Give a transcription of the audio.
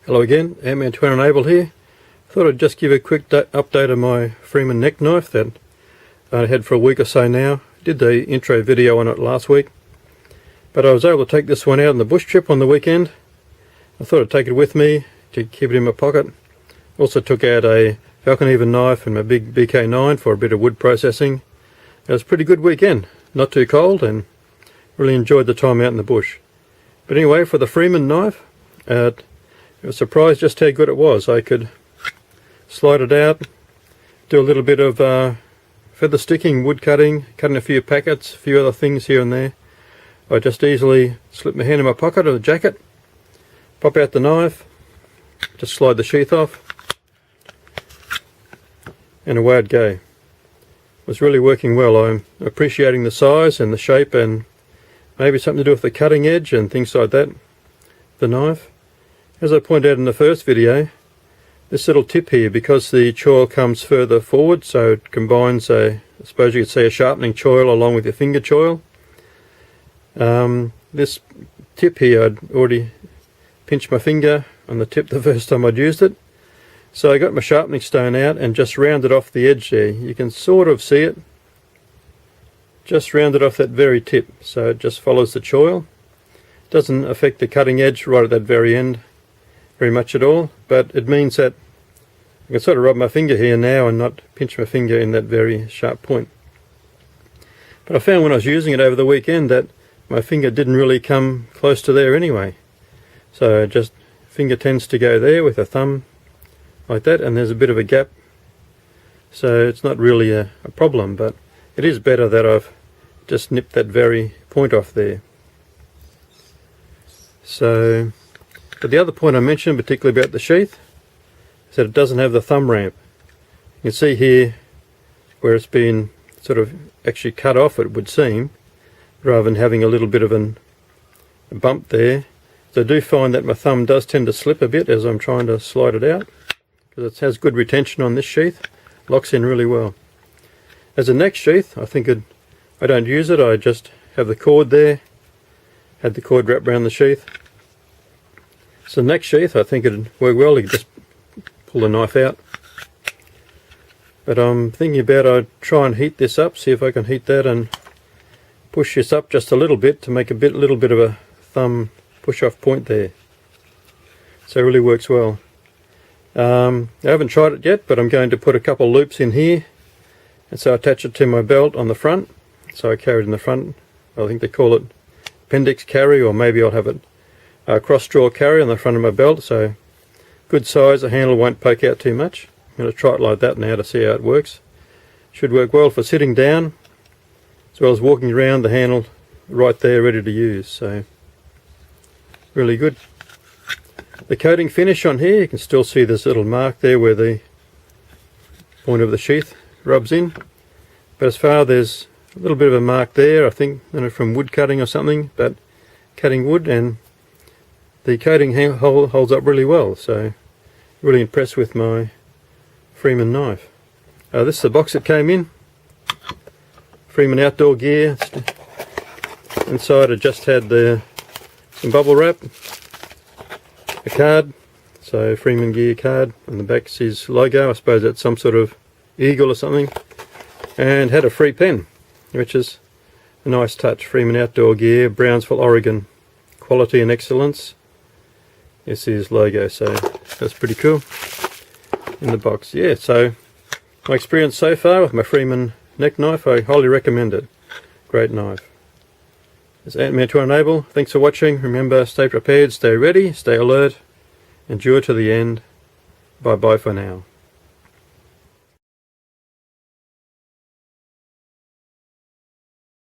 Hello again, Ant-Man to Enable here. Thought I'd just give a quick update of my Freeman neck knife that I had for a week or so now. Did the intro video on it last week, but I was able to take this one out on the bush trip on the weekend. I thought I'd take it with me to keep it in my pocket. Also took out a Falcon Even knife and my big BK9 for a bit of wood processing. It was a pretty good weekend, not too cold, and really enjoyed the time out in the bush. But anyway, for the Freeman knife, I was surprised just how good it was. I could slide it out, do a little bit of feather sticking, wood cutting a few packets, a few other things here and there. I just easily slip my hand in my pocket of the jacket, pop out the knife, just slide the sheath off, and away I'd go. It was really working well. I'm appreciating the size and the shape, and maybe something to do with the cutting edge and things like that, the knife. As I pointed out in the first video, this little tip here, because the choil comes further forward, so it combines I suppose you could say a sharpening choil along with your finger choil. This tip here, I'd already pinched my finger on the tip the first time I'd used it. So I got my sharpening stone out and just rounded off the edge there. You can sort of see it. Just rounded off that very tip, so it just follows the choil. Doesn't affect the cutting edge right at that very end very much at all, but it means that I can sort of rub my finger here now and not pinch my finger in that very sharp point. But I found when I was using it over the weekend that my finger didn't really come close to there anyway. So just finger tends to go there with a thumb like that, and there's a bit of a gap. So it's not really a problem, but it is better that I've just nipped that very point off there. So, but the other point I mentioned, particularly about the sheath, is that it doesn't have the thumb ramp. You can see here where it's been sort of actually cut off, it would seem, rather than having a little bit of a bump there. So I do find that my thumb does tend to slip a bit as I'm trying to slide it out, because it has good retention on this sheath, locks in really well. As a neck sheath, I think I don't use it, I just have the cord there, had the cord wrapped around the sheath. So neck sheath, I think it'd work well. You could just pull the knife out. But I'm thinking about I'd try and heat this up, see if I can heat that and push this up just a little bit to make a little bit of a thumb push-off point there. So it really works well. I haven't tried it yet, but I'm going to put a couple loops in here, and so I attach it to my belt on the front. So I carry it in the front. I think they call it appendix carry, or maybe I'll have it cross draw carry on the front of my belt, so good size, the handle won't poke out too much. I'm going to try it like that now to see how it works. Should work well for sitting down as well as walking around, the handle right there ready to use, so really good. The coating finish on here, you can still see this little mark there where the point of the sheath rubs in, but as far there's a little bit of a mark there, I think from wood cutting or something, but cutting wood, and the coating holds up really well, so really impressed with my Freeman knife. This is the box it came in. Freeman outdoor gear. Inside it just had some bubble wrap, a card, so Freeman gear card, and the back's his logo, I suppose that's some sort of eagle or something, and had a free pen, which is a nice touch. Freeman outdoor gear, Brownsville, Oregon, quality and excellence. This is his logo, so that's pretty cool in the box. Yeah, so my experience so far with my Freeman neck knife, I highly recommend it. Great knife. It's Ant-Man to Enable. Thanks for watching. Remember, stay prepared, stay ready, stay alert, endure to the end. Bye bye for now.